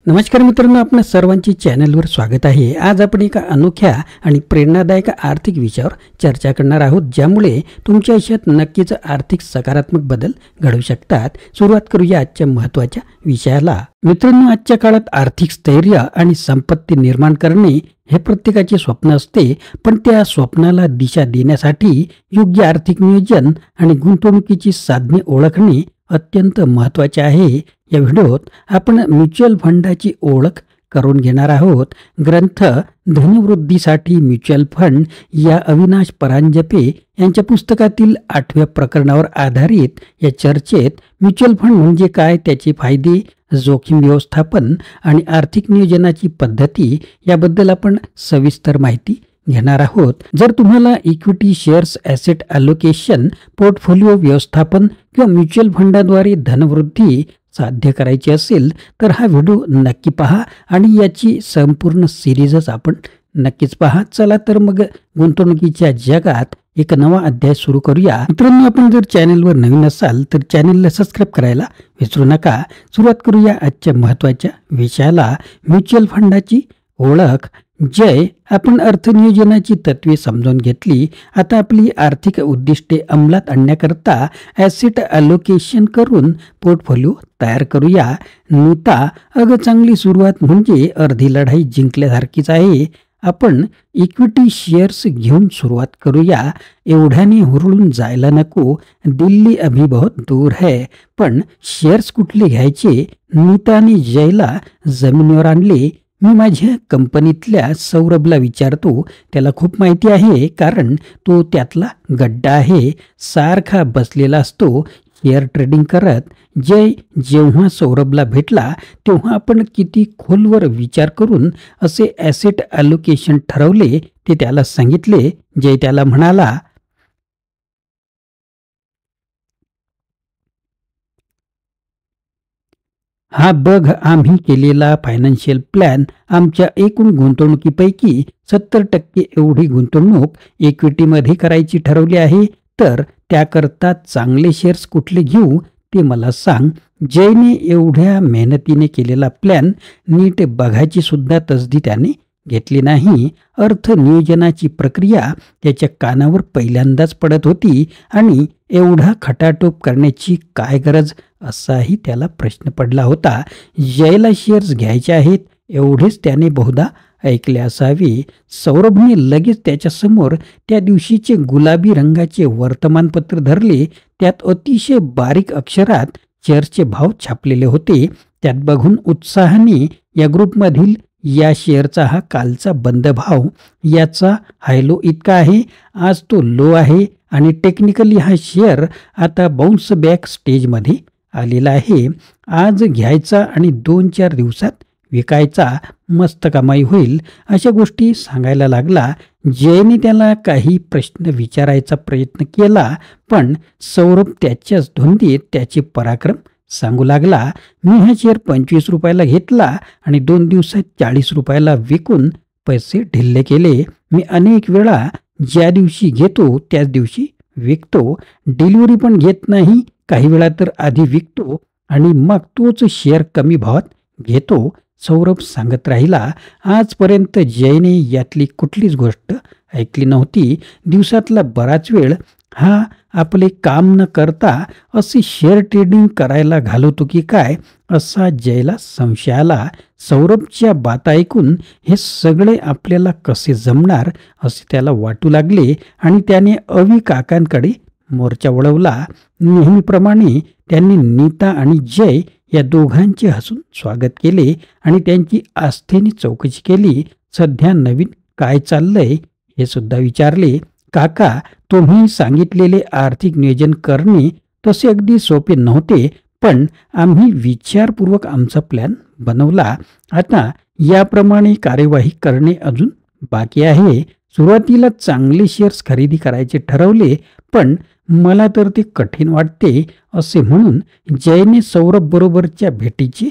नमस्कार मित्रांनो, आपल्या सर्वांची चॅनलवर स्वागत आहे। आज आपण एका अनोख्या आणि प्रेरणादायक आर्थिक विषयावर चर्चा करणार आहोत, ज्यामुळे तुमच्या आयुष्यात नक्कीच आर्थिक सकारात्मक बदल घडू शकतात। सुरुवात करूया आजच्या महत्त्वाच्या विषयाला। मित्रांनो, आजच्या काळात आर्थिक स्थैर्य आणि संपत्ती निर्माण करणे हे प्रत्येकाचे स्वप्न असते, पण त्या स्वप्नाला दिशा देण्यासाठी योग्य आर्थिक नियोजन आणि गुंतवणुकीची साधने ओळखणे अत्यंत महत्त्वाचे आहे। या व्हिडिओत आपण म्युच्युअल फंडाची ओळख करून घेणार आहोत। ग्रंथ धनवृद्धीसाठी म्युच्युअल फंड या अविनाश परांजपे यांच्या पुस्तकातील 8व्या प्रकरणावर आधारित या चर्चेत म्युच्युअल फंड म्हणजे काय, त्याचे फायदे, जोखीम व्यवस्थापन आणि आर्थिक नियोजनाची पद्धती याबद्दल आपण सविस्तर माहिती घेणार आहोत। जर तुम्हाला equity, shares, asset allocation, portfolio व्यवस्थापन किंवा म्युच्युअल फंडाद्वारे धनवृद्धी साध्य करायची असेल तर हा व्हिडिओ नक्की पहा आणि याची संपूर्ण सिरीजच आपण नक्कीच पहा। चला तर मग गुंतवणुकीच्या जगात एक नवा अध्याय सुरू करूया। मित्रांनो, आपण जर चॅनलवर नवीन असाल तर चॅनलला सबस्क्राईब करायला विसरू नका। सुरुवात करूया आजच्या महत्त्वाच्या विषयाला, म्युच्युअल फंडाची ओळख। जय, आपण अर्थनियोजनाची तत्वे समजून घेतली। आता आपली आर्थिक उद्दिष्टे अंमलात आणण्याकरता ॲसेट अलोकेशन करून पोर्टफोलिओ तयार करूया। नीता, अगं चांगली सुरुवात म्हणजे अर्धी लढाई जिंकल्यासारखीच आहे। आपण इक्विटी शेअर्स घेऊन सुरुवात करूया। एवढ्याने हुरळून जायला नको, दिल्ली अभी बहुत दूर है। पण शेअर्स कुठले घ्यायचे? नीताने जयला जमिनीवर आणले। मी माझ्या कंपनीतल्या सौरभला विचारतो, त्याला खूप माहिती आहे, कारण तो त्यातला गड्डा आहे, सारखा बसलेला असतो शेअर ट्रेडिंग करत। जय जेव्हा सौरभला भेटला तेव्हा आपण किती खोलवर विचार करून असे ॲसेट अलोकेशन ठरवले ते त्याला सांगितले। जय त्याला म्हणाला, हा बघ, आम्ही केलेला फायनान्शियल प्लॅन, आमच्या एकूण गुंतवणुकीपैकी 70% एवढी गुंतवणूक इक्विटीमध्ये करायची ठरवली आहे। तर त्याकरता चांगले शेअर्स कुठले घेऊ ते मला सांग। जयने एवढ्या मेहनतीने केलेला प्लॅन नीट बघायची सुद्धा तसदी त्याने घेतली नाही। अर्थ नियोजनाची प्रक्रिया त्याच्या कानावर पहिल्यांदाच पडत होती आणि एवढा खटाटोप करण्याची काय गरज, असाही त्याला प्रश्न पडला होता। जयला शेअर्स घ्यायचे आहेत एवढेच त्याने बहुधा ऐकले असावे। सौरभने लगेच त्याच्यासमोर त्या दिवशीचे गुलाबी रंगाचे वर्तमानपत्र धरले। त्यात अतिशय बारीक अक्षरात शेअर्सचे भाव छापलेले होते। त्यात बघून उत्साहाने या ग्रुपमधील या शेअरचा हा कालचा बंद भाव याचा हायलो इतका आहे, आज तो लो आहे आणि टेक्निकली हा शेअर आता बाउन्स बॅक स्टेजमध्ये आलेला आहे। आज घ्यायचा आणि 2-4 दिवसात विकायचा, मस्त कमाई होईल, अशा गोष्टी सांगायला लागला। जयने त्याला काही प्रश्न विचारायचा प्रयत्न केला, पण सौरभ त्याच्याच धुंदीत त्याचे पराक्रम सांगू लागला। मी हा शेअर 25 रुपयाला घेतला आणि 2 दिवसात 40 रुपयाला विकून पैसे ढिल्ले केले। मी अनेक वेळा ज्या दिवशी घेतो त्याच दिवशी विकतो, डिलिव्हरी पण घेत नाही, काही वेळा तर आधी विकतो आणि मग तोच शेअर कमी भावात घेतो, सौरभ सांगत राहिला। आजपर्यंत जयने यातली कुठलीच गोष्ट ऐकली नव्हती। दिवसातला बराच वेळ हा आपले काम न करता असे शेअर ट्रेडिंग करायला घालवतो की काय, असा जयला संशय आला। सौरभच्या बाता ऐकून हे सगळे आपल्याला कसे जमणार असे त्याला वाटू लागले आणि त्याने अवी काकांकडे मोर्चा वळवला। नेहमीप्रमाणे त्यांनी नीता आणि जय या दोघांचे हसून स्वागत केले आणि त्यांची आस्थेने चौकशी केली। सध्या नवीन काय चाललंय हे सुद्धा विचारले। काका, तुम्ही सांगितलेले आर्थिक नियोजन करणे तसे अगदी सोपे नव्हते, पण आम्ही विचारपूर्वक आमचा प्लॅन बनवला। आता याप्रमाणे कार्यवाही करणे अजून बाकी आहे। सुरुवातीला चांगले शेअर्स खरेदी करायचे ठरवले, पण मला तर ते कठीण वाटते, असे म्हणून जयने सौरभ बरोबरच्या भेटीचे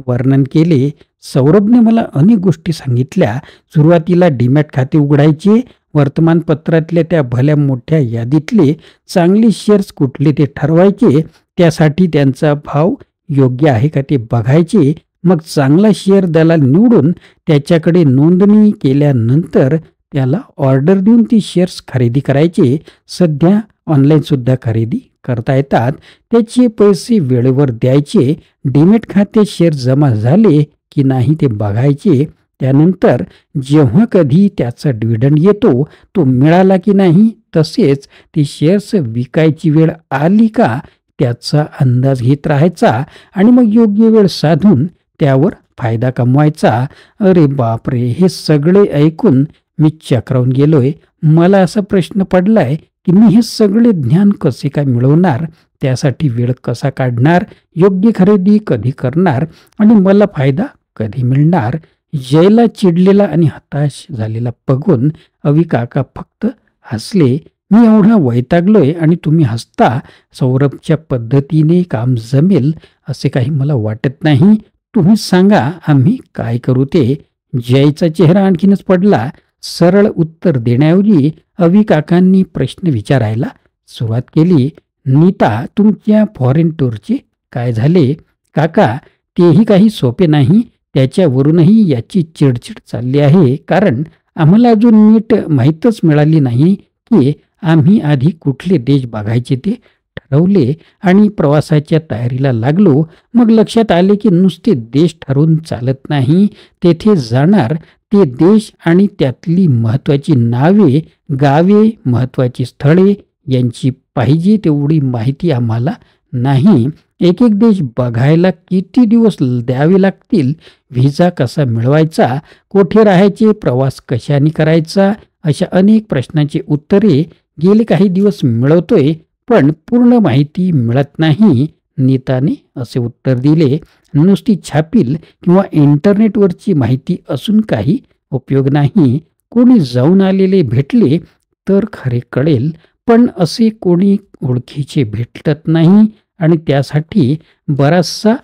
वर्णन केले। सौरभने मला अनेक गोष्टी सांगितल्या। सुरुवातीला डीमॅट खाते उघडायचे, वर्तमानपत्रातल्या त्या भल्या मोठ्या यादीतले चांगले शेअर्स कुठले ते ठरवायचे, त्यासाठी त्यांचा भाव योग्य आहे का ते बघायचे, मग चांगला शेअर दलाल निवडून त्याच्याकडे नोंदणी केल्यानंतर त्याला ऑर्डर देऊन ती शेअर्स खरेदी करायचे. सध्या ऑनलाईन सुद्धा खरेदी करता येतात. त्याचे पैसे वेळेवर द्यायचे. डीमॅट खाते शेअर जमा झाले की नाही ते बघायचे. त्यानंतर जेव्हा कधी त्याचा डिव्हिडंड येतो तो मिळाला की नाही, तसेच ती शेअर्स विकायची वेळ आली का त्याचा अंदाज घेत राहायचा आणि मग योग्य वेळ साधून त्यावर फायदा कमवायचा. अरे बापरे, हे सगळे ऐकून मी चक्रावून गेलोय. मला असा प्रश्न पडलाय की मी हे सगळे ज्ञान कसे काय मिळवणार, त्यासाठी वेळ कसा काढणार, योग्य खरेदी कधी करणार आणि मला फायदा कधी मिळणार. जयला चिडलेला आणि हताश झालेला बघून अवी काका फक्त हसले. मी एवढा वैतागलोय आणि तुम्ही हसता. सौरभच्या पद्धतीने काम जमेल असे काही मला वाटत नाही. तुम्ही सांगा आम्ही काय करू ते. जयचा चेहरा आणखीनच पडला. सरळ उत्तर देण्याऐवजी अवी काकांनी प्रश्न विचारायला सुरुवात केली. नीता, तुमच्या फॉरेन टूरचे काय झाले? काका, तेही काही सोपे नाही. त्याच्यावरूनही याची चिडचिड चालली आहे, कारण आम्हाला अजून नीट माहीतच मिळाली नाही की आम्ही आधी कुठले देश बघायचे ते ठरवले आणि प्रवासाच्या तयारीला लागलो. मग लक्षात आले की नुसते देश ठरवून चालत नाही. तेथे जाणार ते देश आणि त्यातली महत्त्वाची नावे, गावे, महत्त्वाची स्थळे यांची पाहिजे तेवढी माहिती आम्हाला नाही. एक एक देश बघायला किती दिवस द्यावे लागतील, व्हिसा कसा मिळवायचा, कोठे राहायचे, प्रवास कशाने करायचा, अशा अनेक प्रश्नांची उत्तरे गेले काही दिवस मिळवतोय, पण पूर्ण माहिती मिळत नाही. नीताने असे उत्तर दिले. नुसती छापील किंवा इंटरनेटवरची माहिती असून काही उपयोग नाही. कोणी जाऊन आलेले भेटले तर खरे कळेल, पण असे कोणी ओळखीचे भेटत नाही आणि त्यासाठी बराचसा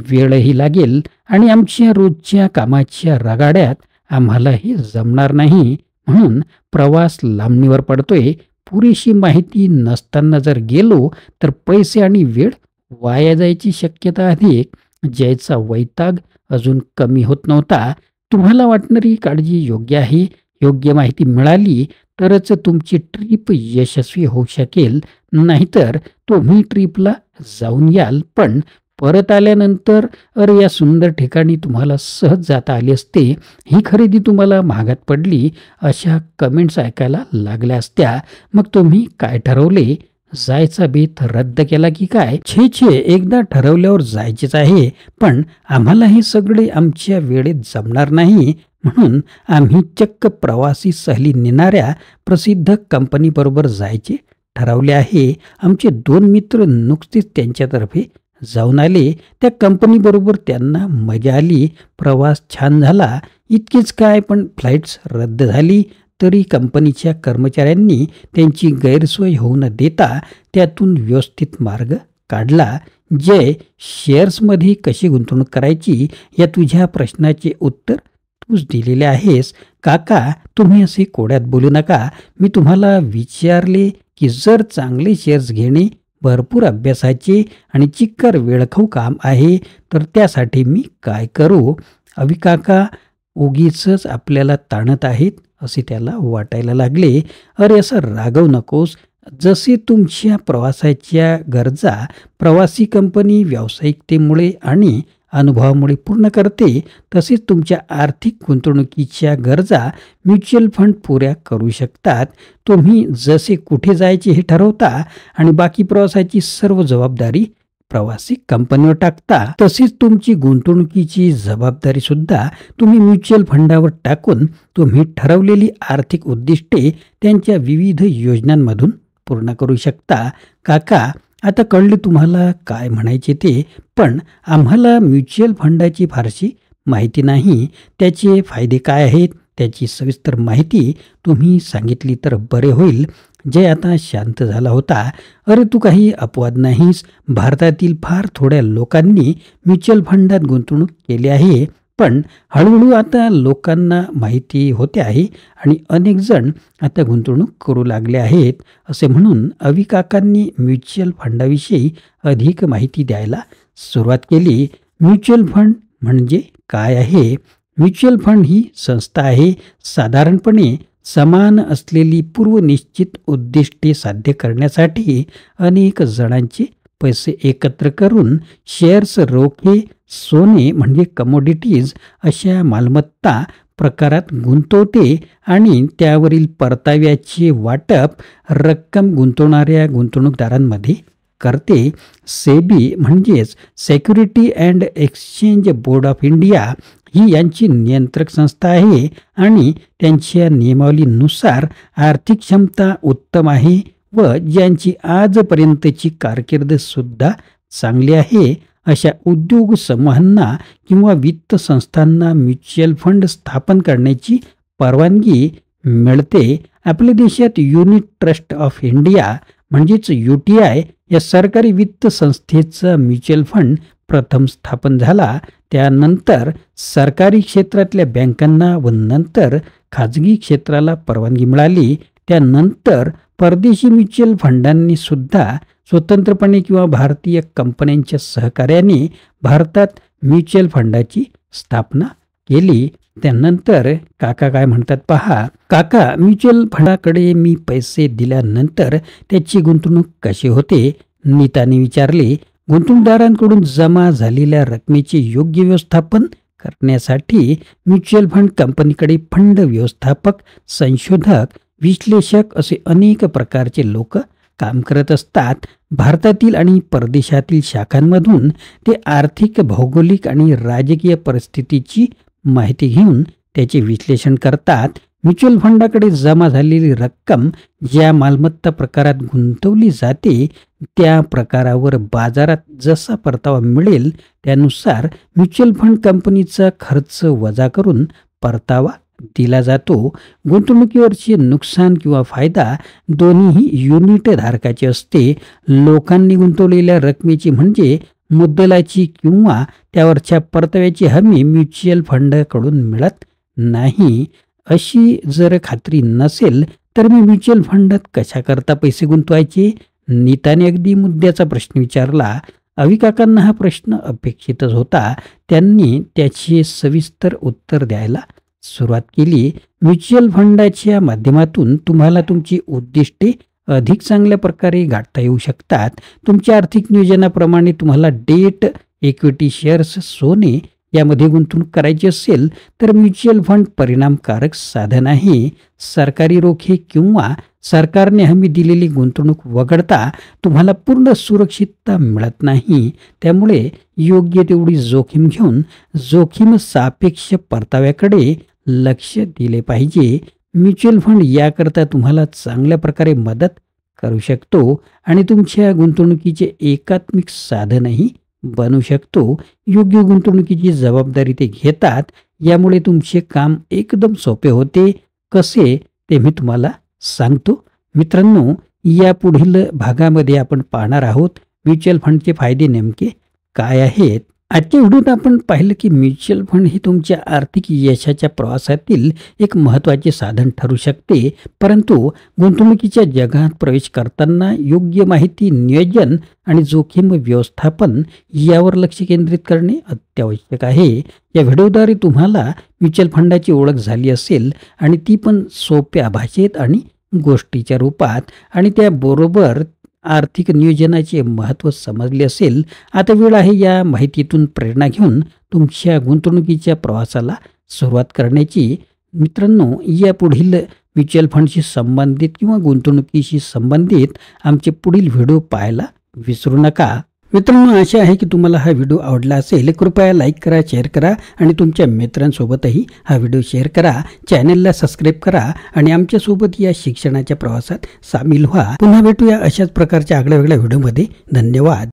वेळही लागेल आणि आमच्या रोजच्या कामाच्या रगाड्यात आम्हाला हे जमणार नाही. म्हणून प्रवास लांबणीवर पडतोय. पुरेशी माहिती नसताना जर गेलो तर पैसे आणि वेळ वाया जायची शक्यता अधिक. जयचा वैताग अजून कमी होत नव्हता. तुम्हाला वाटणारी काळजी योग्य आहे. योग्य माहिती मिळाली तरच तुमची ट्रिप यशस्वी होऊ शकेल. नाहीतर तुम्ही ट्रिपला जाऊन याल, पण परत आल्यानंतर अरे या सुंदर ठिकाणी तुम्हाला सहज जाता आले असते, ही खरेदी तुम्हाला महागात पडली, अशा कमेंट्स ऐकायला लागल्या असत्या. मग तुम्ही काय ठरवले? जायचा बेत रद्द केला की काय? छे छे, एकदा ठरवल्यावर जायचेच आहे, पण आम्हाला हे सगळे आमच्या वेळेत जमणार नाही. म्हणून आम्ही चक्क प्रवासी सहली नेणाऱ्या प्रसिद्ध कंपनीबरोबर जायचे ठरवले आहे. आमचे 2 मित्र नुकतेच त्यांच्यातर्फे जाऊन आले. त्या कंपनीबरोबर त्यांना मजा आली. प्रवास छान झाला. इतकेच काय, पण फ्लाईट्स रद्द झाली तरी कंपनीच्या कर्मचाऱ्यांनी त्यांची गैरसोय होऊ न देता त्यातून व्यवस्थित मार्ग काढला. जय, शेअर्समध्ये कशी गुंतवणूक करायची या तुझ्या प्रश्नाचे उत्तर तूच दिलेले आहेस. काका, तुम्ही असे कोड्यात बोलू नका. मी तुम्हाला विचारले की जर चांगले शेअर्स घेणे भरपूर अभ्यासाचे आणि चिक्कार वेळखाऊ काम आहे तर त्यासाठी मी काय करू? अवी काका उगीचच आपल्याला ताणत आहेत असे त्याला वाटायला लागले. अरे असं रागवू नकोस. जसे तुमच्या प्रवासाच्या गरजा प्रवासी कंपनी व्यावसायिकतेमुळे आणि अनुभवामुळे पूर्ण करते, तसेच तुमच्या आर्थिक गुंतवणुकीच्या गरजा म्युच्युअल फंड पुऱ्या करू शकतात. तुम्ही जसे कुठे जायचे हे ठरवता आणि बाकी प्रवासाची सर्व जबाबदारी प्रवासी कंपनीवर टाकता, तसेच तुमची गुंतवणुकीची जबाबदारी सुद्धा तुम्ही म्युच्युअल फंडावर टाकून तुम्ही ठरवलेली आर्थिक उद्दिष्टे त्यांच्या विविध योजनांमधून पूर्ण करू शकता. काका, आता कळले तुम्हाला काय म्हणायचे ते, पण आम्हाला म्युच्युअल फंडाची फारशी माहिती नाही. त्याचे फायदे काय आहेत त्याची सविस्तर माहिती तुम्ही सांगितली तर बरे होईल. जय आता शांत झाला होता. अरे तू काही अपवाद नाहीस. भारतातील फार थोड्या लोकांनी म्युच्युअल फंडात गुंतवणूक केली आहे, पण हळूहळू आता लोकांना माहिती होते आहे आणि अनेक जण आता गुंतवणूक करू लागले आहेत. असे म्हणून अवी काकांनी म्युच्युअल फंडाविषयी अधिक माहिती द्यायला सुरुवात केली. म्युच्युअल फंड म्हणजे काय आहे? म्युच्युअल फंड ही संस्था आहे. साधारणपणे समान असलेली पूर्वनिश्चित उद्दिष्टे साध्य करण्यासाठी अनेक जणांचे पैसे एकत्र करून शेअर्स, रोखे, सोने म्हणजे कमोडिटीज अशा मालमत्ता प्रकारात गुंतवते आणि त्यावरील परताव्याचे वाटप रक्कम गुंतवणाऱ्या गुंतवणूकदारांमध्ये करते. सेबी म्हणजेच security and exchange board of India ही यांची नियंत्रक संस्था आहे आणि त्यांच्या नियमावलीनुसार आर्थिक क्षमता उत्तम आहे व ज्यांची आजपर्यंतची कारकीर्द सुद्धा चांगली आहे अशा उद्योग समूहांना किंवा वित्त संस्थांना म्युच्युअल फंड स्थापन करण्याची परवानगी मिळते. आपल्या देशात युनिट ट्रस्ट ऑफ इंडिया म्हणजेच UTI या सरकारी वित्त संस्थेचा म्युच्युअल फंड प्रथम स्थापन झाला. त्यानंतर सरकारी क्षेत्रातल्या बँकांना व नंतर खाजगी क्षेत्राला परवानगी मिळाली. त्यानंतर परदेशी म्युच्युअल फंडांनी सुद्धा स्वतंत्रपणे किंवा भारतीय कंपन्यांच्या सहकार्याने भारतात म्युच्युअल फंडाची स्थापना केली. त्यानंतर काका काय म्हणतात पहा. काका, म्युच्युअल फंडाकडे मी पैसे दिल्यानंतर त्याची गुंतवणूक कशी होते? नीताने विचारले. गुंतवणूकदारांकडून जमा झालेल्या रकमेचे योग्य व्यवस्थापन करण्यासाठी म्युच्युअल फंड कंपनीकडे फंड व्यवस्थापक, संशोधक, विश्लेषक असे अनेक प्रकारचे लोक काम करत असतात. भारतातील आणि परदेशातील शाखांमधून ते आर्थिक, भौगोलिक आणि राजकीय परिस्थितीची माहिती घेऊन त्याचे विश्लेषण करतात. म्युच्युअल फंडाकडे जमा झालेली रक्कम ज्या मालमत्ता प्रकारात गुंतवली जाते त्या प्रकारावर बाजारात जसा परतावा मिळेल त्यानुसार म्युच्युअल फंड कंपनीचा खर्च वजा करून परतावा दिला जातो. गुंतवणुकीवरचे नुकसान किंवा फायदा दोन्ही युनिट धारकाचे असते. लोकांनी गुंतवलेल्या रकमेची म्हणजे मुद्दलाची किंवा त्यावरच्या परताव्याची हमी म्युच्युअल फंडकडून मिळत नाही. अशी जर खात्री नसेल तर मी म्युच्युअल फंडात कशाकरता पैसे गुंतवायचे? नीताने अगदी मुद्द्याचा प्रश्न विचारला. अविकाकांना हा प्रश्न अपेक्षितच होता. त्यांनी त्याचे सविस्तर उत्तर द्यायला सुरुवात केली. म्युच्युअल फंडाच्या माध्यमातून तुम्हाला तुमची उद्दिष्टे अधिक चांगल्या प्रकारे गाठता येऊ शकतात. तुमच्या आर्थिक नियोजनाप्रमाणे तुम्हाला डेट, इक्विटी, शेअर्स, सोने यामध्ये गुंतवणूक करायची असेल तर म्युच्युअल फंड परिणामकारक साधन आहे. सरकारी रोखे किंवा सरकारने हमी दिलेली गुंतवणूक वगळता तुम्हाला पूर्ण सुरक्षितता मिळत नाही. त्यामुळे योग्य तेवढी जोखीम घेऊन जोखीम सापेक्ष परताव्याकडे लक्ष दिले पाहिजे. म्युच्युअल फंड याकरता तुम्हाला चांगल्या प्रकारे मदत करू शकतो आणि तुमच्या गुंतवणुकीचे एकात्मिक साधनही बनू शकतो. योग्य गुंतवणुकीची जबाबदारी ते घेतात. यामुळे तुमचे काम एकदम सोपे होते. कसे ते मी तुम्हाला सांगतो. मित्रांनो, या पुढील भागामध्ये आपण पाहणार आहोत म्युच्युअल फंडचे फायदे नेमके काय आहेत. आजच्या व्हिडिओत आपण पाहिलं की म्युच्युअल फंड हे तुमच्या आर्थिक यशाच्या प्रवासातील एक महत्त्वाचे साधन ठरू शकते. परंतु गुंतवणुकीच्या जगात प्रवेश करताना योग्य माहिती, नियोजन आणि जोखीम व्यवस्थापन यावर लक्ष केंद्रित करणे अत्यावश्यक आहे. या व्हिडिओद्वारे तुम्हाला म्युच्युअल फंडाची ओळख झाली असेल आणि ती पण सोप्या भाषेत आणि गोष्टीच्या रूपात आणि त्याबरोबर आर्थिक नियोजनाचे महत्त्व समजले असेल. आता वेळ आहे या माहितीतून प्रेरणा घेऊन तुमच्या गुंतवणुकीच्या प्रवासाला सुरुवात करण्याची. मित्रांनो, या पुढील म्युच्युअल फंडशी संबंधित किंवा गुंतवणुकीशी संबंधित आमचे पुढील व्हिडिओ पाहायला विसरू नका. मित्रांनो, आशा आहे की तुम्हाला हा व्हिडिओ आवडला असेल. कृपया लाईक करा, शेअर करा आणि तुमच्या मित्रांसोबतही हा व्हिडिओ शेअर करा. चॅनलला सबस्क्राईब करा आणि आमच्यासोबत या शिक्षणाच्या प्रवासात सामील व्हा. पुन्हा भेटूया अशाच प्रकारच्या आगळ्या वेगळ्या व्हिडिओमध्ये. धन्यवाद.